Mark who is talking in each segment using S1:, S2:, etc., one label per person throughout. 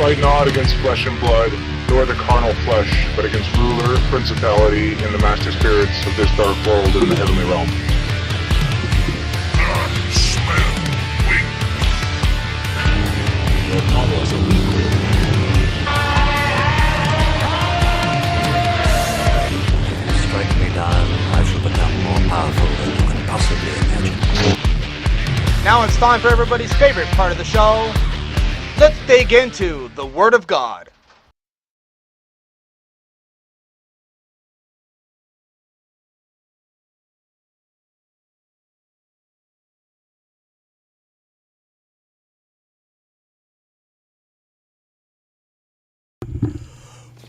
S1: fight not against flesh and blood, nor the carnal flesh, but against ruler, principality, and the master spirits of this dark world in the heavenly realm.
S2: Your powers are weak. Strike me down, I shall become more powerful than you can possibly imagine.
S3: Now it's time for everybody's favorite part of the show. Let's dig into the Word of God.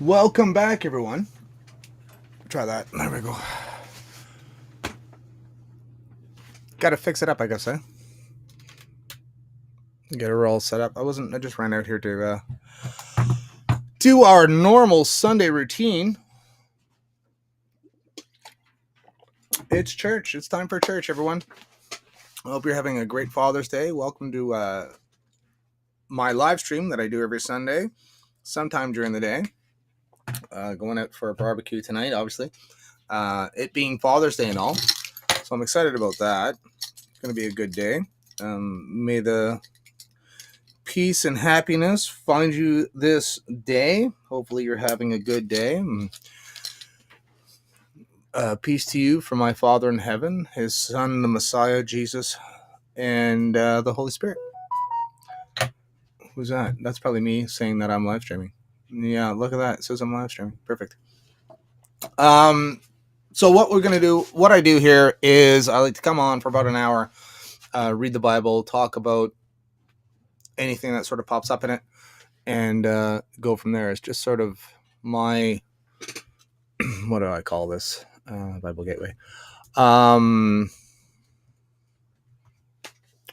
S4: Welcome back, everyone. Try that. There we go. Gotta fix it up, I guess, eh? Get it all set up. I just ran out here to do our normal Sunday routine. It's church. It's time for church, everyone. I hope you're having a great Father's Day. Welcome to my live stream that I do every Sunday, sometime during the day. Going out for a barbecue tonight, obviously. It being Father's Day and all. So I'm excited about that. It's going to be a good day. May the peace and happiness find you this day. Hopefully you're having a good day. Peace to you from my Father in heaven, his Son, the Messiah, Jesus, and the Holy Spirit. Who's that? That's probably me saying that I'm live streaming. Yeah, look at that. It says I'm live streaming. Perfect. So what I do here is I like to come on for about an hour, read the Bible, talk about anything that sort of pops up in it, and go from there. It's just sort of my, what do I call this? Bible Gateway.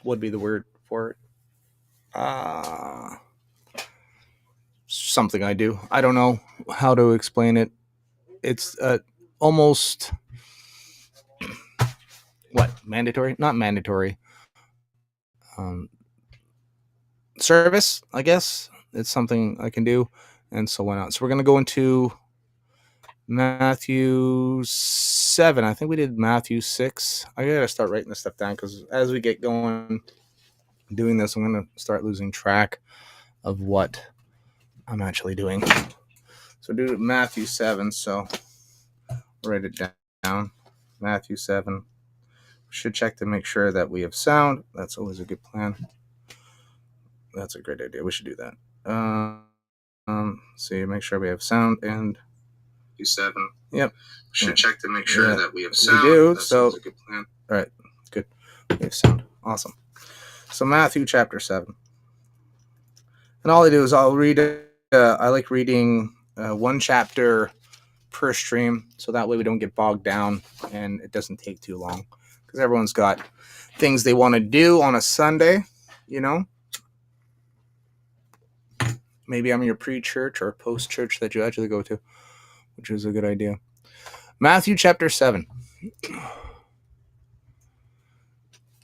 S4: Would be the word for it. Something I do. I don't know how to explain it. It's almost mandatory? Not mandatory. Service, I guess. It's something I can do, and so why not? So we're going to go into Matthew 7. I think we did Matthew 6. I got to start writing this stuff down because as we get going doing this, I'm going to start losing track of what I'm actually doing. So do Matthew 7. So write it down. Matthew 7. Should check to make sure that we have sound. That's always a good plan. That's a great idea. We should do that. See, make sure we have sound and 7. Yep. Should check to make sure that we have sound. We do. That's always a good plan. All right. Good. We have sound. Awesome. So Matthew chapter 7. And all I do is I'll read. I like reading one chapter per stream, so that way we don't get bogged down and it doesn't take too long. Because everyone's got things they want to do on a Sunday, you know. Maybe I'm your pre-church or post-church that you actually go to, which is a good idea. Matthew chapter 7.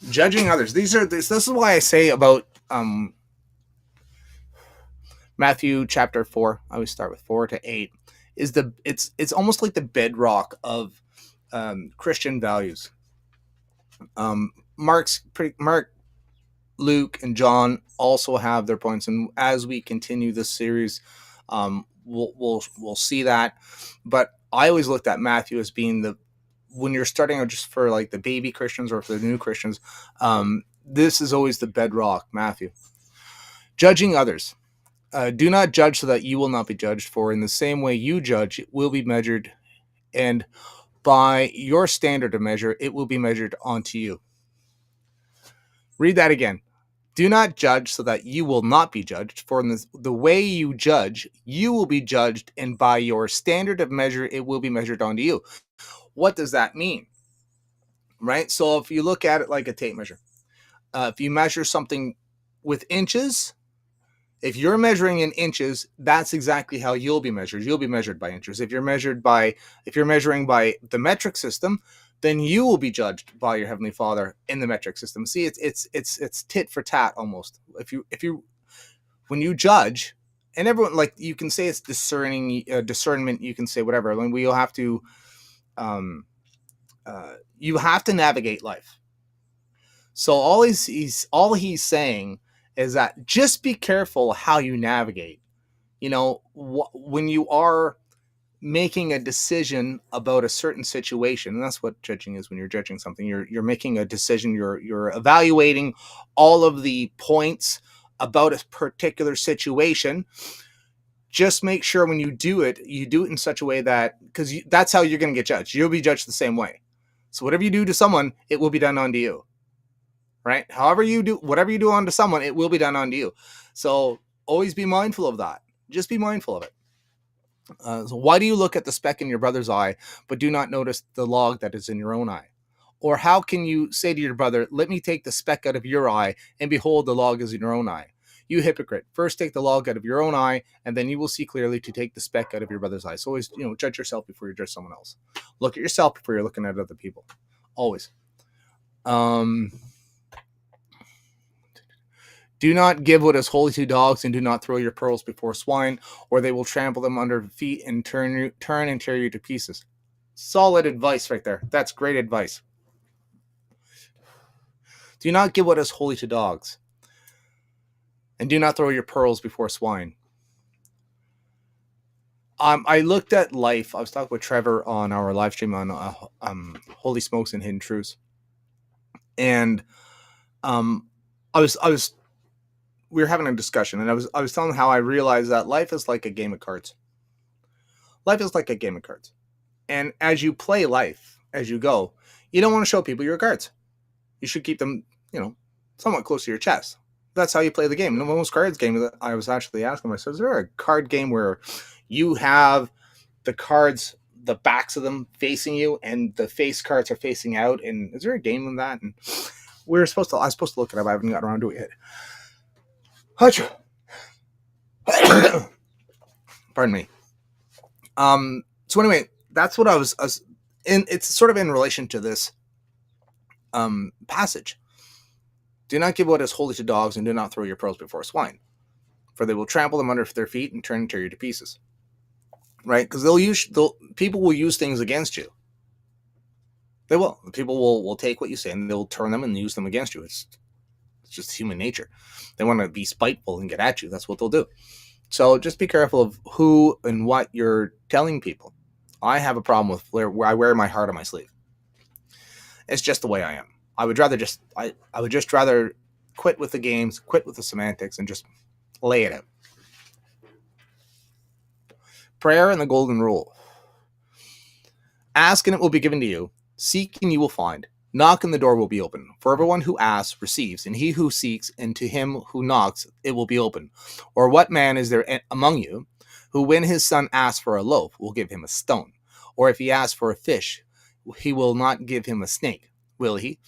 S4: Judging others. This is why I say about Matthew chapter 4. I always start with 4 to 8. It's almost like the bedrock of Christian values. Mark, Luke, and John also have their points, and as we continue this series, we'll see that. But I always looked at Matthew as being when you're starting out just for like the baby Christians or for the new Christians, this is always the bedrock, Matthew. Judging others. Do not judge so that you will not be judged, for in the same way you judge, it will be measured, and by your standard of measure, it will be measured onto you. Read that again. Do not judge so that you will not be judged, for in the way you judge, you will be judged, and by your standard of measure, it will be measured onto you. What does that mean? Right? So if you look at it like a tape measure, if you measure something with inches, if you're measuring in inches, that's exactly how you'll be measured. You'll be measured by inches. If you're measuring by the metric system, then you will be judged by your Heavenly Father in the metric system. See, it's tit for tat almost. When you judge and everyone, like, you can say it's discernment, you can say whatever. When we all have to, you have to navigate life. So all he's saying is that just be careful how you navigate. When you are making a decision about a certain situation, and that's what judging is. When you're judging something, you're making a decision. You're evaluating all of the points about a particular situation. Just make sure when you do it in such a way that, because that's how you're going to get judged. You'll be judged the same way. So whatever you do to someone, it will be done unto you. Right? Whatever you do unto someone, it will be done unto you. So always be mindful of that. Just be mindful of it. So why do you look at the speck in your brother's eye, but do not notice the log that is in your own eye? Or how can you say to your brother, let me take the speck out of your eye, and behold, the log is in your own eye? You hypocrite, first take the log out of your own eye, and then you will see clearly to take the speck out of your brother's eye. So always, judge yourself before you judge someone else. Look at yourself before you're looking at other people. Always. Do not give what is holy to dogs, and do not throw your pearls before swine, or they will trample them under feet and turn and tear you to pieces. Solid advice right there. That's great advice. Do not give what is holy to dogs, and do not throw your pearls before swine. I looked at life. I was talking with Trevor on our live stream on Holy Smokes and Hidden Truths, and we were having a discussion, and I was telling how I realized that life is like a game of cards. Life is like a game of cards. And as you play life, as you go, you don't want to show people your cards. You should keep them, somewhat close to your chest. That's how you play the game. The most cards game that I was actually asking myself, is there a card game where you have the cards, the backs of them facing you, and the face cards are facing out? And is there a game in that? And I was supposed to look it up. I haven't gotten around to it yet. Pardon me. So anyway, that's what I was in. It's sort of in relation to this passage. Do not give what is holy to dogs, and do not throw your pearls before swine, for they will trample them under their feet and turn and tear you to pieces. Right? Because people will use things against you. They will. People will take what you say and they'll turn them and use them against you. It's just human nature. They want to be spiteful and get at you. That's what they'll do. So just be careful of who and what you're telling people. I have a problem with where I wear my heart on my sleeve. It's just the way I am. I would just rather quit with the games, quit with the semantics, and just lay it out. Prayer and the golden rule. Ask and it will be given to you. Seek and you will find. Knock and the door will be open. For everyone who asks receives, and he who seeks, and to him who knocks it will be open. Or what man is there among you who, when his son asks for a loaf, will give him a stone? Or if he asks for a fish, he will not give him a snake, will he?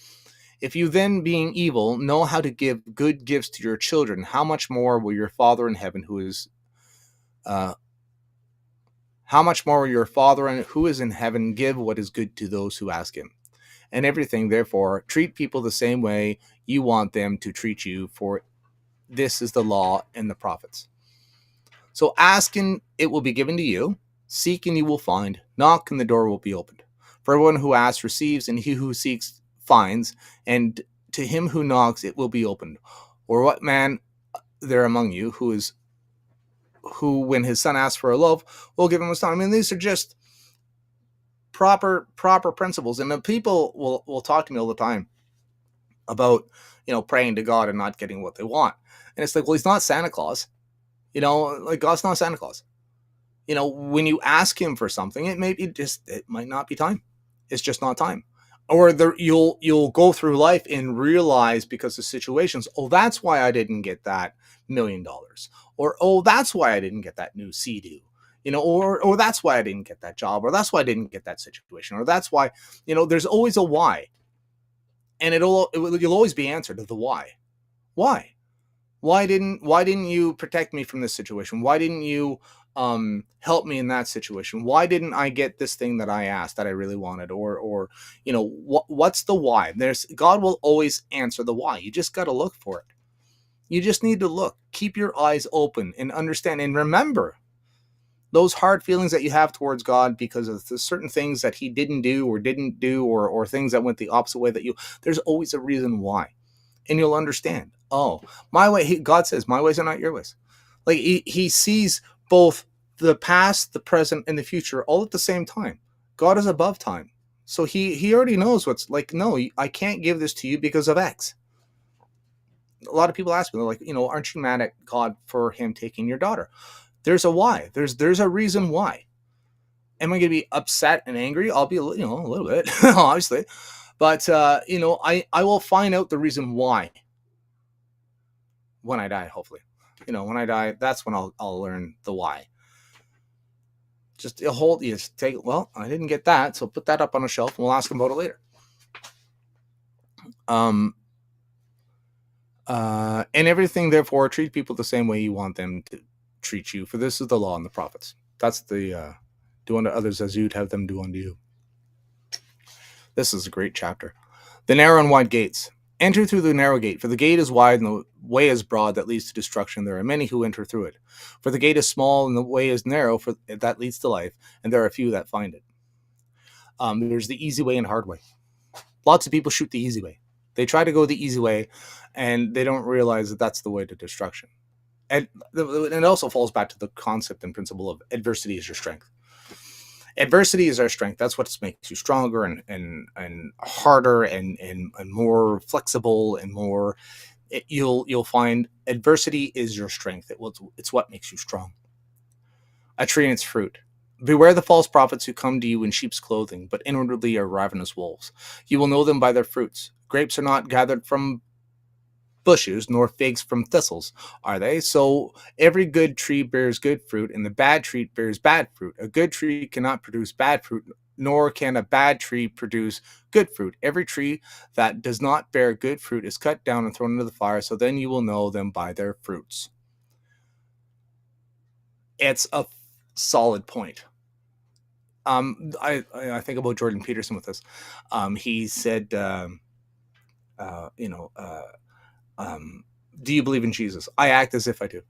S4: If you then, being evil, know how to give good gifts to your children, how much more will your Father in heaven who is in heaven give what is good to those who ask him? And everything, therefore, treat people the same way you want them to treat you, for this is the law and the prophets. So ask and it will be given to you. Seek and you will find. Knock and the door will be opened. For everyone who asks receives, and he who seeks finds, and to him who knocks it will be opened. Or what man there among you who when his son asks for a loaf will give him a stone? I mean, these are just proper principles. And the people will talk to me all the time about, praying to God and not getting what they want. And it's like, well, he's not Santa Claus. God's not Santa Claus. When you ask him for something, it might not be time. It's just not time. Or you'll go through life and realize, because of situations, oh, that's why I didn't get that $1 million. Or, oh, that's why I didn't get that new Sea-Doo. Or that's why I didn't get that job, or that's why I didn't get that situation, or that's why, there's always a why. And you'll always be answered to the why. Why? Why didn't you protect me from this situation? Why didn't you help me in that situation? Why didn't I get this thing that I asked that I really wanted? Or what's the why? God will always answer the why. You just got to look for it. You just need to look. Keep your eyes open and understand and remember those hard feelings that you have towards God because of the certain things that he didn't do or things that went the opposite way that you, there's always a reason why. And you'll understand. Oh, my way, God says, my ways are not your ways. Like he sees both the past, the present, and the future all at the same time. God is above time. So he already knows what's like, no, I can't give this to you because of X. A lot of people ask me, they're like, aren't you mad at God for him taking your daughter? There's a why. There's a reason why. Am I going to be upset and angry? I'll be, a little bit, obviously. But, I will find out the reason why when I die, hopefully. When I die, that's when I'll learn the why. Just I didn't get that, so put that up on a shelf and we'll ask him about it later. And everything, therefore, treat people the same way you want them to treat you, for this is the law and the prophets. That's the do unto others as you'd have them do unto you. This is a great chapter. The narrow and wide gates. Enter through the narrow gate, for the gate is wide and the way is broad that leads to destruction. There are many who enter through it. For the gate is small and the way is narrow for that leads to life, and there are few that find it. There's the easy way and hard way. Lots of people shoot the easy way. They try to go the easy way, and they don't realize that that's the way to destruction. And it also falls back to the concept and principle of adversity is your strength. Adversity is our strength. That's what makes you stronger and harder and more flexible and more. You'll find adversity is your strength. It's what makes you strong. A tree and its fruit. Beware the false prophets who come to you in sheep's clothing, but inwardly are ravenous wolves. You will know them by their fruits. Grapes are not gathered from bushes, nor figs from thistles, are they? So every good tree bears good fruit, and the bad tree bears bad fruit. A good tree cannot produce bad fruit, nor can a bad tree produce good fruit. Every tree that does not bear good fruit is cut down and thrown into the fire, so then you will know them by their fruits. It's a solid point. I think about Jordan Peterson with this. He said, do you believe in Jesus? I act as if I do.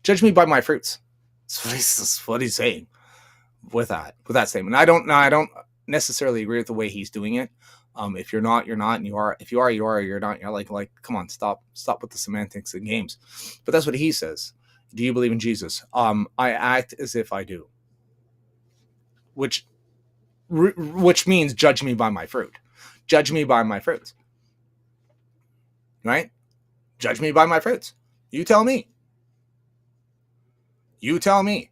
S4: Judge me by my fruits. That's what he's saying with that statement. I don't necessarily agree with the way he's doing it. If you're not, you're not, and you are. If you are, you are. You're not. You're like, come on, stop with the semantics and games. But that's what he says. Do you believe in Jesus? I act as if I do. Which means judge me by my fruit. Judge me by my fruits. Right? Judge me by my fruits. You tell me. You tell me.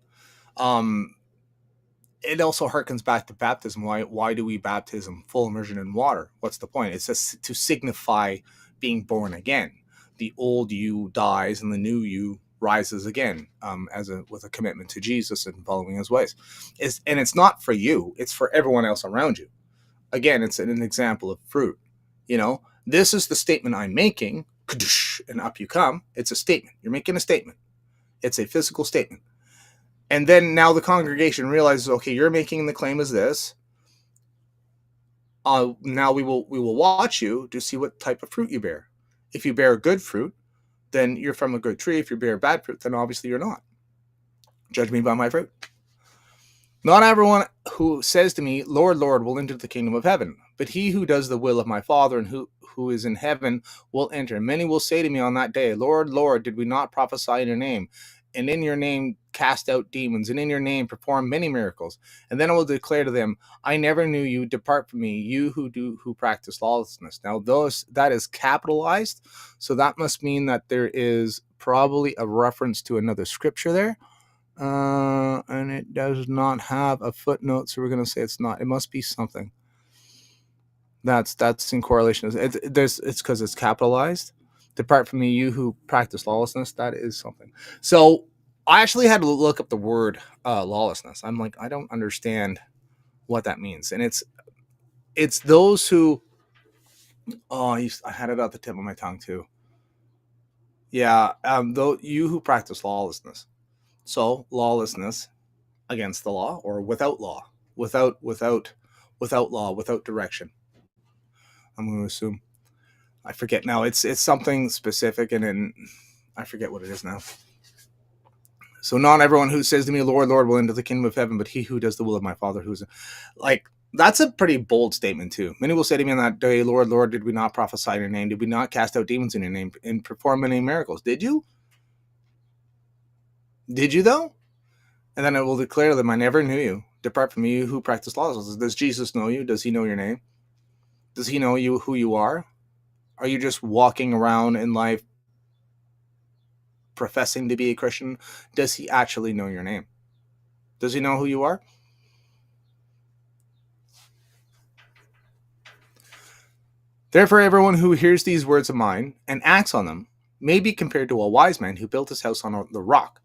S4: It also harkens back to baptism. Why do we baptism full immersion in water? What's the point? It's just to signify being born again. The old you dies and the new you rises again, with a commitment to Jesus and following his ways. And it's not for you, it's for everyone else around you. Again, it's an example of fruit. This is the statement I'm making, and up you come. It's a statement. You're making a statement. It's a physical statement. And then now the congregation realizes, okay, you're making the claim as this. Now we will watch you to see what type of fruit you bear. If you bear good fruit, then you're from a good tree. If you bear bad fruit, then obviously you're not. Judge me by my fruit. Not everyone who says to me, Lord, Lord, will enter the kingdom of heaven, but he who does the will of my Father and who is in heaven will enter. Many will say to me on that day, Lord, Lord, did we not prophesy in your name? And in your name cast out demons, and in your name perform many miracles. And then I will declare to them, I never knew you. Depart from me, you who practice lawlessness. Now, that is capitalized, so that must mean that there is probably a reference to another scripture there. And it does not have a footnote, so we're going to say it's not. It must be something. That's in correlation. It's because it's capitalized. Depart from me, you who practice lawlessness. That is something. So I actually had to look up the word lawlessness. I'm like, I don't understand what that means. And it's those who, I had it at the tip of my tongue too. Yeah, though you who practice lawlessness. So lawlessness against the law, or without law, without law, without direction. I'm going to assume. I forget now. It's something specific, and I forget what it is now. So not everyone who says to me, Lord, Lord, will enter the kingdom of heaven, but he who does the will of my Father who is like, that's a pretty bold statement too. Many will say to me on that day, Lord, Lord, did we not prophesy in your name? Did we not cast out demons in your name and perform many miracles? Did you? Did you though? And then I will declare them, I never knew you. Depart from me, you who practice lawlessness. Does Jesus know you? Does he know your name? Does he know you, who you are? Are you just walking around in life professing to be a Christian? Does he actually know your name? Does he know who you are? Therefore, everyone who hears these words of mine and acts on them may be compared to a wise man who built his house on the rock.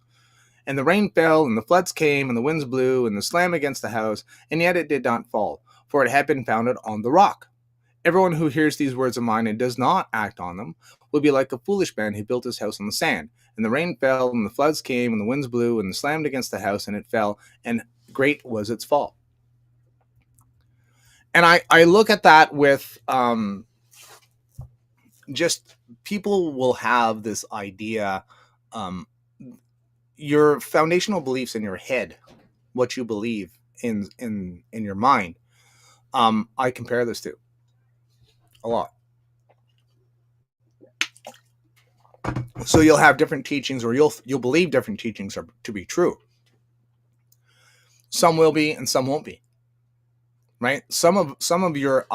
S4: And the rain fell, and the floods came, and the winds blew, and the slam against the house, and yet it did not fall, for it had been founded on the rock. Everyone who hears these words of mine and does not act on them will be like a foolish man who built his house on the sand. And the rain fell, and the floods came, and the winds blew, and slammed against the house, and it fell, and great was its fall. And I look at that with just people will have this idea, your foundational beliefs in your head, what you believe in your mind. I compare this to a lot. So you'll have different teachings, or you'll believe different teachings are to be true. Some will be, and some won't be. Right? Some of your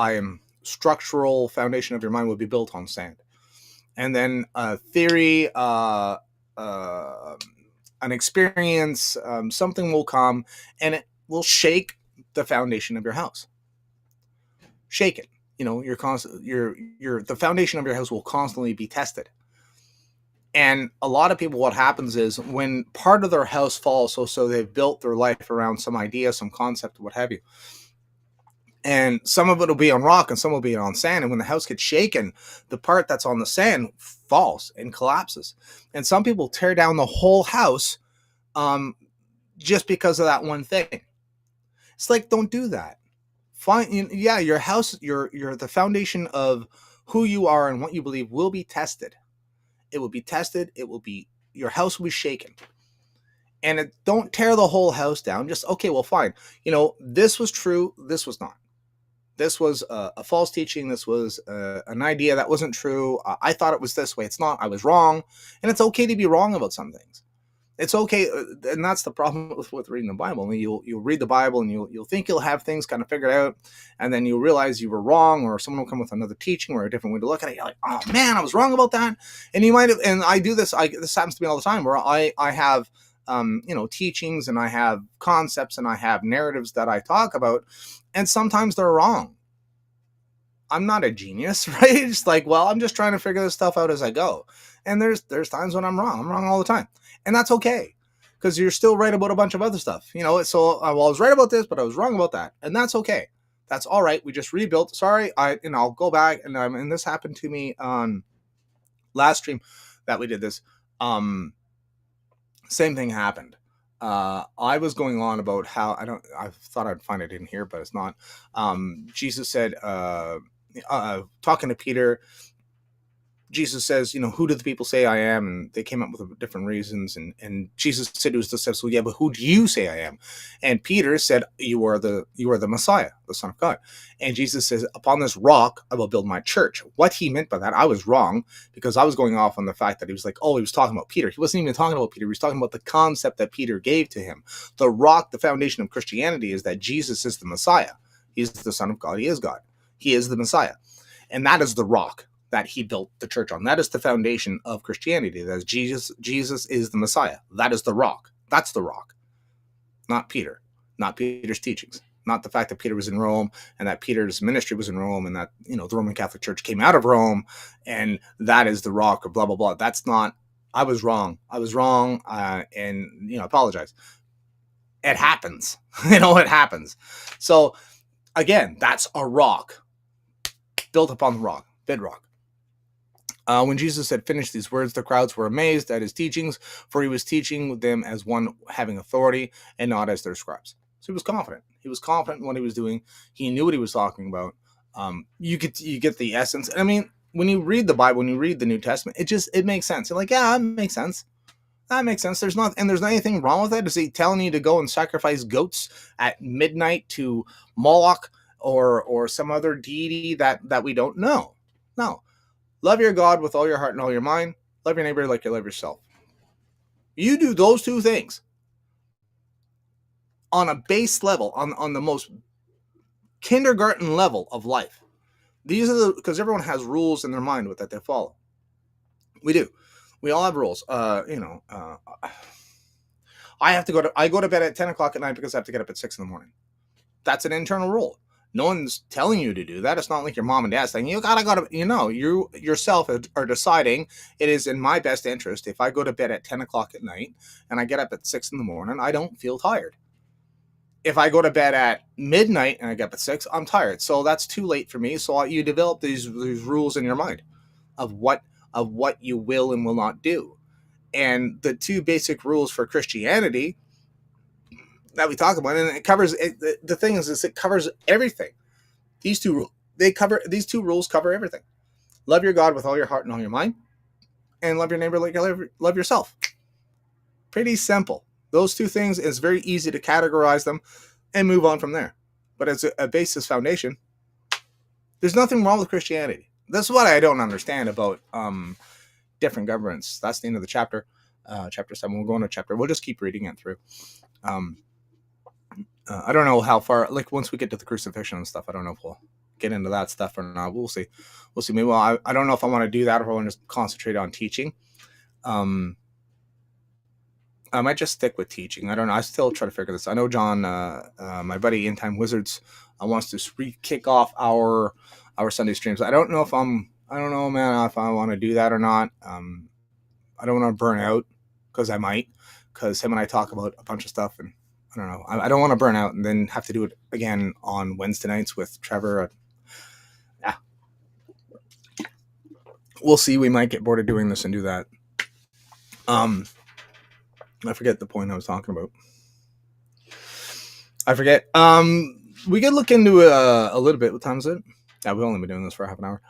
S4: structural foundation of your mind will be built on sand, and then theory, an experience, something will come, and it will shake the foundation of your house. Shake it. You know, the foundation of your house will constantly be tested. And a lot of people, what happens is when part of their house falls, so they've built their life around some idea, some concept, what have you. And some of it will be on rock and some will be on sand. And when the house gets shaken, the part that's on the sand falls and collapses. And some people tear down the whole house just because of that one thing. It's like, don't do that. Your house, the foundation of who you are and what you believe will be tested. It will be tested. Your house will be shaken. And don't tear the whole house down. Just, okay, well, fine. You know, this was true. This was not. This was a false teaching. This was an idea that wasn't true. I thought it was this way. It's not. I was wrong. And it's okay to be wrong about some things. It's okay. And that's the problem with reading the Bible. I mean, you'll read the Bible and you'll think you'll have things kind of figured out. And then you'll realize you were wrong, or someone will come with another teaching or a different way to look at it. You're like, oh man, I was wrong about that. And you might have, and I do this. This happens to me all the time where I have, teachings, and I have concepts, and I have narratives that I talk about, and sometimes they're wrong. I'm not a genius, right? It's like, well, I'm just trying to figure this stuff out as I go. And there's times when I'm wrong. I'm wrong all the time. And that's okay, because you're still right about a bunch of other stuff. So I was right about this, but I was wrong about that. And that's okay. That's all right. We just rebuilt. Sorry, I'll go back. And this happened to me on last stream that we did this. Same thing happened. I was going on about how I thought I'd find it in here, but it's not. Jesus said, talking to Peter, Jesus says, who do the people say I am? And they came up with different reasons. And Jesus said to his disciples, well, yeah, but who do you say I am? And Peter said, you are the Messiah, the Son of God. And Jesus says, upon this rock, I will build my church. What he meant by that, I was wrong, because I was going off on the fact that he was like, he was talking about Peter. He wasn't even talking about Peter. He was talking about the concept that Peter gave to him. The rock, the foundation of Christianity, is that Jesus is the Messiah. He's the Son of God. He is God. He is the Messiah. And that is the rock that he built the church on. That is the foundation of Christianity. That is Jesus is the Messiah. That is the rock. That's the rock. Not Peter. Not Peter's teachings. Not the fact that Peter was in Rome and that Peter's ministry was in Rome and that, the Roman Catholic Church came out of Rome and that is the rock, or blah, blah, blah. That's not, I was wrong. And apologize. It happens. It happens. So again, that's a rock built upon the rock, bedrock. When Jesus had finished these words, the crowds were amazed at his teachings, for he was teaching them as one having authority and not as their scribes. So he was confident. He was confident in what he was doing. He knew what he was talking about. You get the essence. I mean, when you read the Bible, when you read the New Testament, it makes sense. You're like, yeah, that makes sense. That makes sense. There's not anything wrong with it. Is he telling you to go and sacrifice goats at midnight to Moloch or some other deity that we don't know? No. Love your God with all your heart and all your mind. Love your neighbor like you love yourself. You do those two things on a base level, on the most kindergarten level of life. These are because everyone has rules in their mind that they follow. We do. We all have rules. I go to bed at 10 o'clock at night because I have to get up at 6 in the morning. That's an internal rule. No one's telling you to do that. It's not like your mom and dad saying, you yourself are deciding it is in my best interest. If I go to bed at 10 o'clock at night and I get up at 6 in the morning, I don't feel tired. If I go to bed at midnight and I get up at 6, I'm tired. So that's too late for me. So you develop these rules in your mind of what you will and will not do. And the two basic rules for Christianity that we talk about, and it covers the thing is it covers everything. These two rules cover everything. Love your God with all your heart and all your mind, and love your neighbor like you love yourself. Pretty simple. Those two things, it's very easy to categorize them and move on from there. But as a basis foundation, there's nothing wrong with Christianity. That's what I don't understand about different governments. That's the end of the chapter. Chapter 7. We'll go into chapter. We'll just keep reading it through. I don't know how far, like once we get to the crucifixion and stuff, I don't know if we'll get into that stuff or not. We'll see. Maybe I don't know if I want to do that or if I want to just concentrate on teaching. I might just stick with teaching. I don't know. I still try to figure this. I know John, my buddy In Time Wizards, wants to kick off our Sunday streams. I don't know, man, if I want to do that or not. I don't want to burn out because I might, because him and I talk about a bunch of stuff, and I don't know. I don't want to burn out and then have to do it again on Wednesday nights with Trevor. Yeah. We'll see. We might get bored of doing this and do that. I forget the point I was talking about. I forget. We could look into a little bit. What time is it? Yeah, we've only been doing this for half an hour.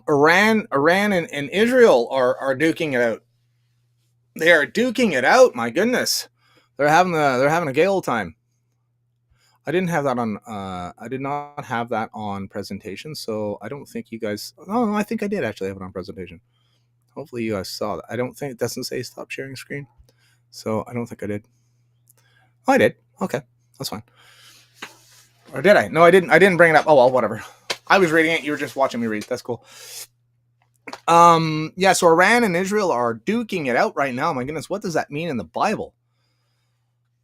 S4: Iran and Israel are duking it out. They are duking it out. My goodness, they're having a gay old time. I didn't have that on. I did not have that on presentation, so I don't think you guys. No, I think I did actually have it on presentation. Hopefully, you guys saw that. I don't think it doesn't say stop sharing screen, so I don't think I did. Oh, I did. Okay, that's fine. Or did I? No, I didn't. I didn't bring it up. Oh well, whatever. I was reading it. You were just watching me read. That's cool. Yeah, so Iran and Israel are duking it out right now. My goodness, what does that mean in the Bible?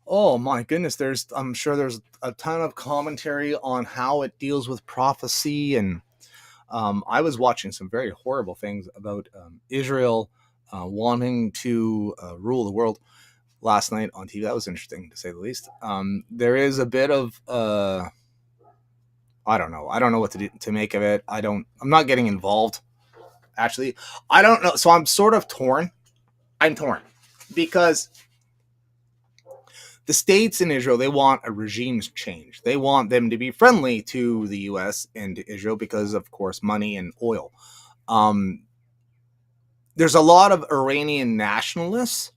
S4: Oh my goodness, I'm sure there's a ton of commentary on how it deals with prophecy, and I was watching some very horrible things about Israel wanting to rule the world last night on TV. That was interesting, to say the least. There is a bit of I don't know what to make of it. I'm not getting involved. Actually, I don't know. So I'm sort of torn. I'm torn because the states in Israel, they want a regime change. They want them to be friendly to the U.S. and to Israel because, of course, money and oil. There's a lot of Iranian nationalists,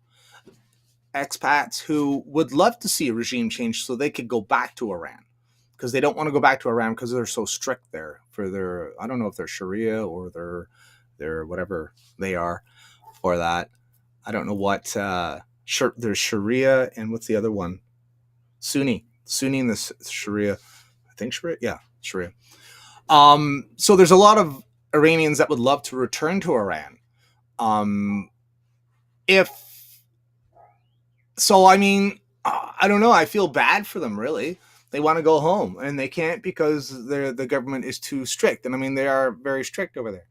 S4: expats, who would love to see a regime change so they could go back to Iran, because they don't want to go back to Iran because they're so strict there for their, I don't know if they're Sharia or they're whatever they are for that. I don't know what, there's Sharia and what's the other one? Sunni and the Sharia. I think Sharia. Yeah, Sharia. So there's a lot of Iranians that would love to return to Iran. I don't know. I feel bad for them, really. They want to go home and they can't because the government is too strict. And I mean, they are very strict over there.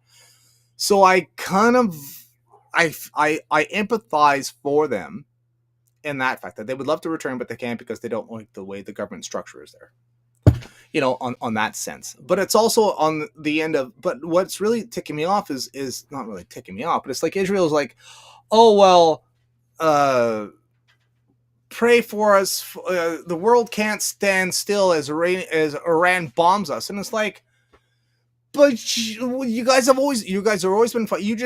S4: So I empathize for them in that fact that they would love to return, but they can't because they don't like the way the government structure is there. On that sense. But it's also on the end of, but what's really ticking me off is not really ticking me off, but it's like Israel's like, oh, well, pray for us. The world can't stand still as Iran bombs us. And it's like, But you guys are always been fighting.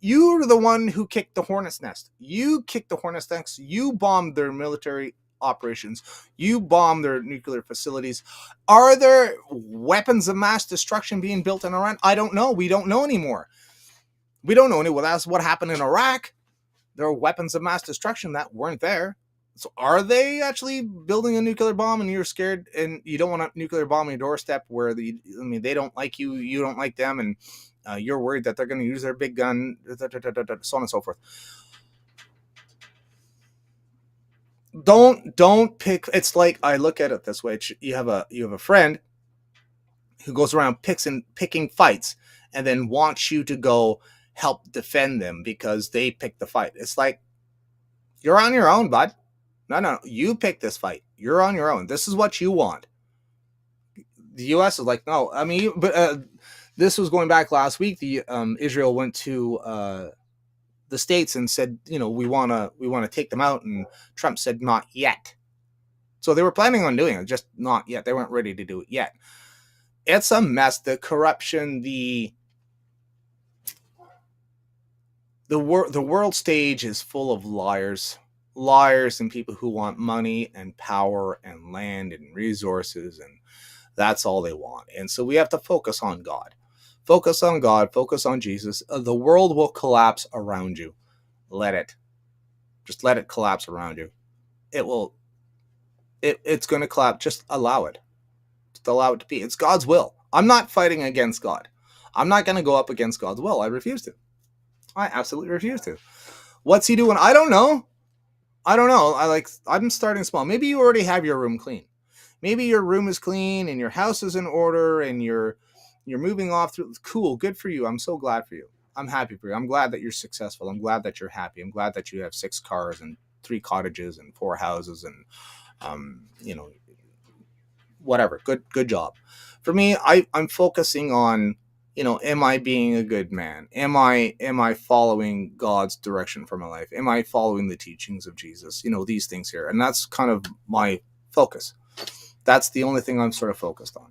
S4: You're the one who kicked the hornet's nest. You kicked the hornet's nest. You bombed their military operations. You bombed their nuclear facilities. Are there weapons of mass destruction being built in Iran? I don't know. We don't know anymore. We don't know anymore. That's what happened in Iraq. There are weapons of mass destruction that weren't there. So are they actually building a nuclear bomb, and you're scared and you don't want a nuclear bomb on your doorstep where they don't like you, you don't like them, and you're worried that they're going to use their big gun, so on and so forth. Don't pick. It's like, I look at it this way. You have a friend who goes around picking fights and then wants you to go help defend them because they picked the fight. It's like, you're on your own, bud. No, you pick this fight. You're on your own. This is what you want. The U.S. is like, no. I mean, but this was going back last week. The Israel went to the States and said, we want to take them out, and Trump said, not yet. So they were planning on doing it, just not yet. They weren't ready to do it yet. It's a mess. The corruption, the world stage is full of liars and people who want money and power and land and resources, and that's all they want. And so we have to focus on God. Focus on God. Focus on Jesus. The world will collapse around you. Just let it collapse around you. It's going to collapse. Just allow it. Just allow it to be. It's God's will. I'm not fighting against God. I'm not going to go up against God's will. I refuse to. I absolutely refuse to. What's he doing? I don't know. I'm starting small. Maybe you already have your room clean. Maybe your room is clean and your house is in order and you're moving off through. Cool. Good for you. I'm so glad for you. I'm happy for you. I'm glad that you're successful. I'm glad that you're happy. I'm glad that you have 6 cars and 3 cottages and 4 houses and, whatever. Good job. For me, I'm focusing on, am I being a good man? Am I following God's direction for my life? Am I following the teachings of Jesus? These things here. And that's kind of my focus. That's the only thing I'm sort of focused on.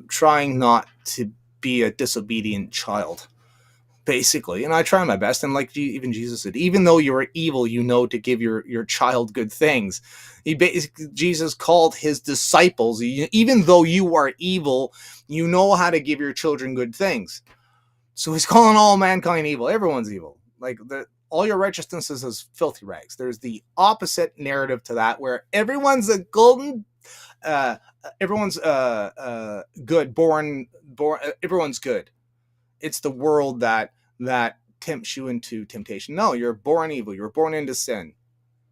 S4: Trying not to be a disobedient child, basically. And I try my best. And like even Jesus said, even though you are evil, to give your child good things. Jesus called his disciples, even though you are evil, you know how to give your children good things. So he's calling all mankind evil. Everyone's evil. Like all your righteousness is as filthy rags. There's the opposite narrative to that, where everyone's a golden, everyone's good, born. Everyone's good. It's the world that tempts you into temptation. No, you're born evil. You're born into sin.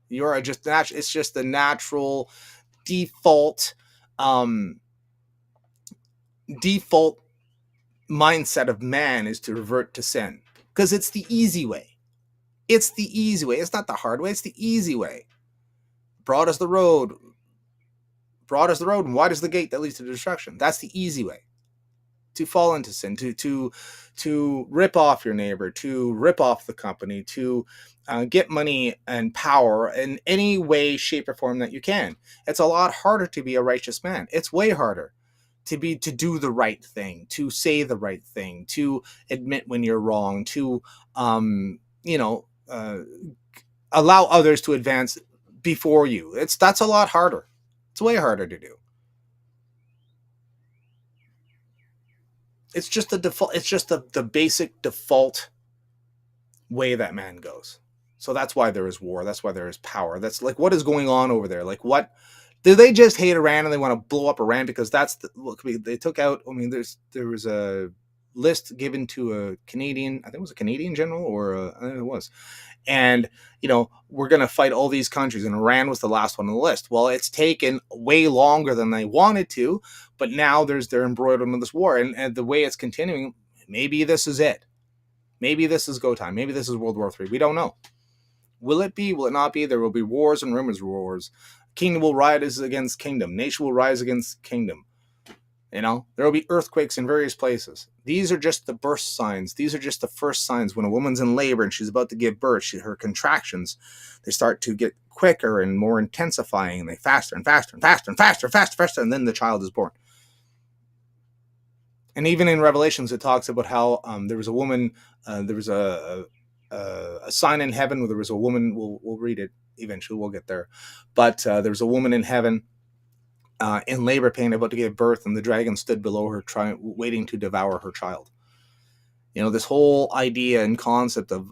S4: You're just natural. It's just the natural default mindset of man is to revert to sin, because it's the easy way. It's the easy way. It's not the hard way. It's the easy way. Broad is the road. And wide is the gate that leads to destruction. That's the easy way. To fall into sin, to rip off your neighbor, to rip off the company, to get money and power in any way, shape, or form that you can. It's a lot harder to be a righteous man. It's way harder to do the right thing, to say the right thing, to admit when you're wrong, to allow others to advance before you. That's a lot harder. It's way harder to do. It's just the default. It's just the basic default way that man goes. So that's why there is war. That's why there is power. That's like, what is going on over there? Like, what do they just hate Iran and they want to blow up Iran because they took out? I mean, there was a list given to a Canadian. I think it was a Canadian general, or I think it was, and we're going to fight all these countries, and Iran was the last one on the list. Well, it's taken way longer than they wanted to, but now they're embroiled into this war, and the way it's continuing, maybe this is it. Maybe this is go time. Maybe this is World War III. We don't know. Will it be? Will it not be? There will be wars and rumors of wars. Kingdom will rise against kingdom. Nation will rise against kingdom. There will be earthquakes in various places. These are just the birth signs. These are just the first signs. When a woman's in labor and she's about to give birth, her contractions, they start to get quicker and more intensifying, and they faster and faster and faster and faster, and then the child is born. And even in Revelations, it talks about how there was a woman, there was a sign in heaven where there was a woman. We'll read it eventually. We'll get there. But there was a woman in heaven in labor pain about to give birth, and the dragon stood below her, waiting to devour her child. This whole idea and concept of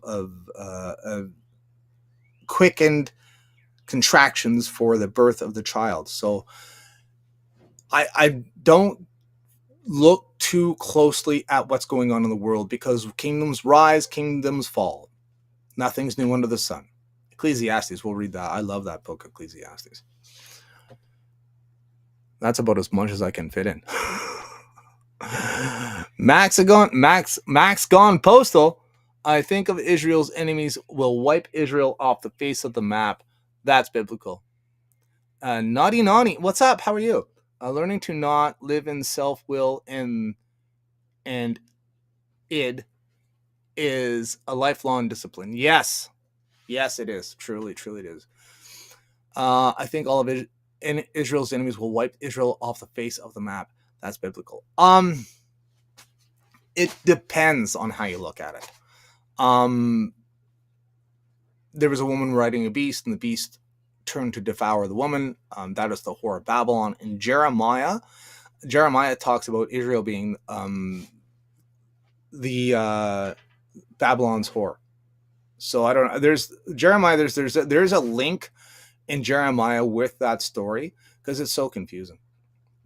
S4: quickened contractions for the birth of the child. So I don't look too closely at what's going on in the world, because kingdoms rise, kingdoms fall. Nothing's new under the sun. Ecclesiastes, we'll read that. I love that book, Ecclesiastes. That's about as much as I can fit in. Max gone postal. I think of Israel's enemies will wipe Israel off the face of the map. That's biblical. Naughty, what's up? How are you? Learning to not live in self-will and id is a lifelong discipline. Yes, it is. Truly it is. I think all of Israel's enemies will wipe Israel off the face of the map. That's biblical. It depends on how you look at it. There was a woman riding a beast, and the beast turned to devour the woman. That is the whore of Babylon. In Jeremiah talks about Israel being the Babylon's whore. So I don't know. There's Jeremiah. There's a link in Jeremiah with that story, because it's so confusing.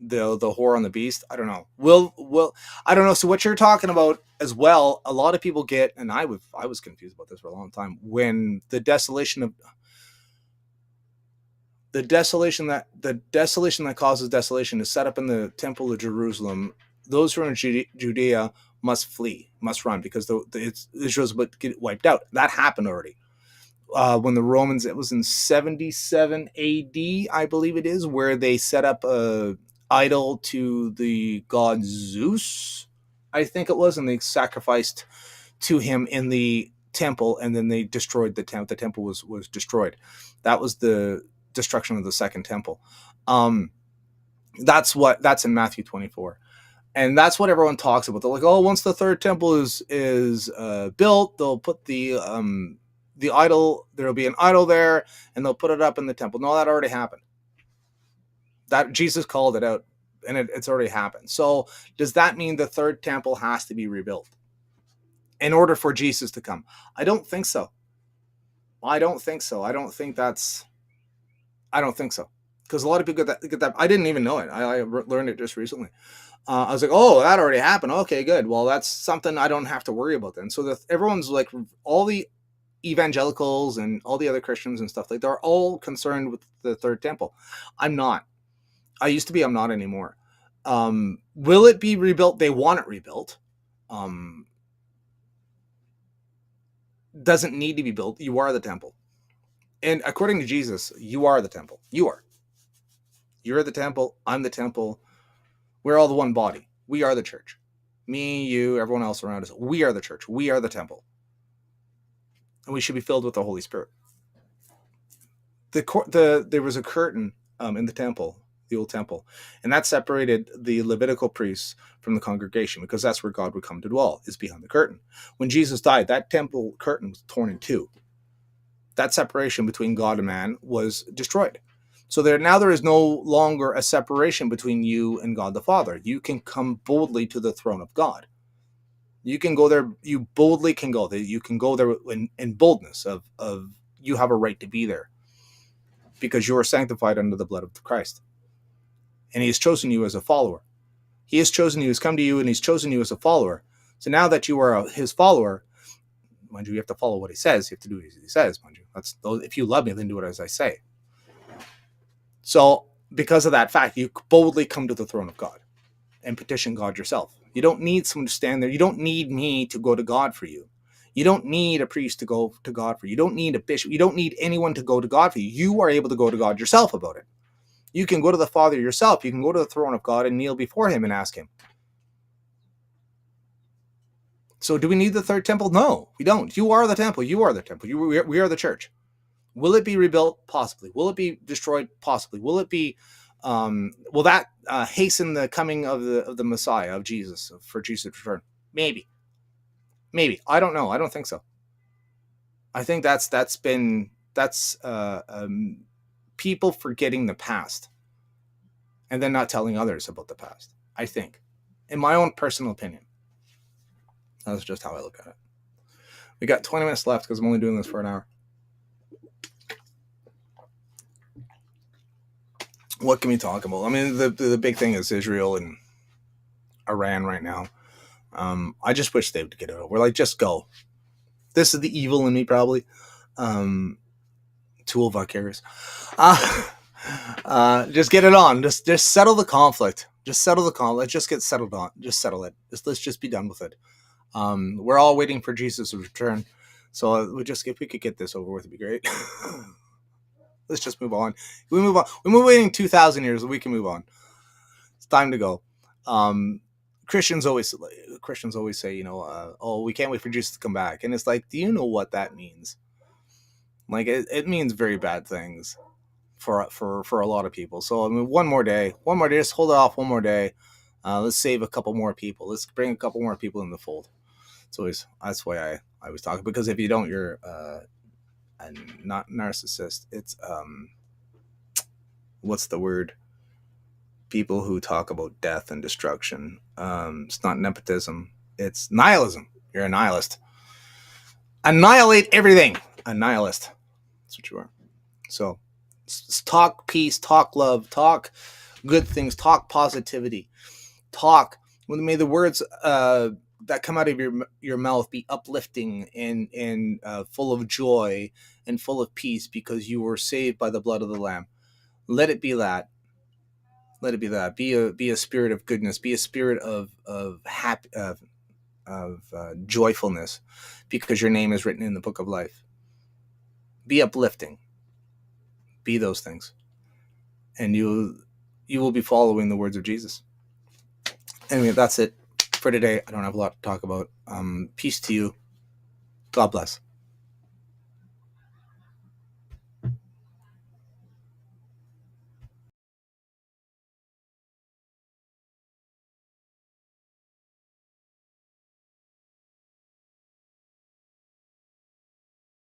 S4: The whore on the beast. I don't know. I don't know. So what you're talking about as well, a lot of people get, and I was confused about this for a long time, when the desolation that causes desolation is set up in the temple of Jerusalem. Those who are in Judea must flee, must run, because Israel's about to get wiped out. That happened already. When the Romans, it was in 77 AD, I believe it is, where they set up a idol to the god Zeus, I think it was, and they sacrificed to him in the temple, and then they destroyed the temple. The temple was destroyed. That was the destruction of the second temple. That's in Matthew 24. And that's what everyone talks about. They're like, oh, once the third temple is built, they'll put the idol, there'll be an idol there, and they'll put it up in the temple. No, that already happened. That Jesus called it out, and it's already happened. So does that mean the third temple has to be rebuilt in order for Jesus to come? I don't think so. I don't think so. Because a lot of people get that. I didn't even know it. I learned it just recently. I was like, oh, that already happened. Okay, good. Well, that's something I don't have to worry about then. So everyone's like, all the evangelicals and all the other Christians and stuff, like, they're all concerned with the third temple. I'm not. I used to be. I'm not anymore. Will it be rebuilt? They want it rebuilt. Doesn't need to be built. You are the temple. And according to Jesus, you are the temple. You're the temple. I'm the temple. We're all the one body. We are the church. Me, you, everyone else around us. We are the church. We are the temple. And we should be filled with the Holy Spirit. There was a curtain in the temple, the old temple, and that separated the Levitical priests from the congregation, because that's where God would come to dwell, is behind the curtain. When Jesus died, that temple curtain was torn in two. That separation between God and man was destroyed. So there is no longer a separation between you and God the Father. You can come boldly to the throne of God. You can go there. You boldly can go there. You can go there in boldness of you have a right to be there, because you are sanctified under the blood of Christ. And he has chosen you as a follower. He has chosen you, has come to you, and he's chosen you as a follower. So now that you are his follower, mind you, you have to follow what he says. You have to do what he says, mind you. If you love me, then do it as I say. So because of that fact, you boldly come to the throne of God and petition God yourself. You don't need someone to stand there. You don't need me to go to God for you. You don't need a priest to go to God for you. You don't need a bishop. You don't need anyone to go to God for you. You are able to go to God yourself about it. You can go to the Father yourself. You can go to the throne of God and kneel before him and ask him. So do we need the third temple? No, we don't. You are the temple. You are the temple. We are the church. Will it be rebuilt? Possibly. Will it be destroyed? Possibly. Will it be Will that hasten the coming of the Messiah, of Jesus, for Jesus' return? Maybe. I don't know. I don't think so. I think that's people forgetting the past and then not telling others about the past. I think, in my own personal opinion, that's just how I look at it. We got 20 minutes left because I'm only doing this for an hour. What can we talk about? I mean, the big thing is Israel and Iran right now. I just wish they would get it over. Like, just go. This is the evil in me, probably. Tool vicarious. Just get it on. Just settle the conflict. Just settle the conflict. Just get settled on. Just settle it. Let's just be done with it. We're all waiting for Jesus to return. So if we could get this over with, it'd be great. Let's just move on. We move on. We've been waiting 2,000 years. We can move on. It's time to go. Christians always say, oh, we can't wait for Jesus to come back. And it's like, do you know what that means? Like, it means very bad things for a lot of people. So, I mean, one more day, just hold it off one more day. Let's save a couple more people. Let's bring a couple more people in the fold. That's why I always talk, because if you don't, you're not narcissist. It's what's the word? People who talk about death and destruction. It's not nepotism. It's nihilism. You're a nihilist. Annihilate everything. A nihilist. That's what you are. So talk peace, talk love, talk good things, talk positivity, talk. May the words that come out of your mouth be uplifting and full of joy and full of peace, because you were saved by the blood of the Lamb. Let it be that. Let it be that. Be a spirit of goodness. Be a spirit of happy, of joyfulness, because your name is written in the book of life. Be uplifting. Be those things, and you will be following the words of Jesus. Anyway, that's it for today. I don't have a lot to talk about. Peace to you. God bless.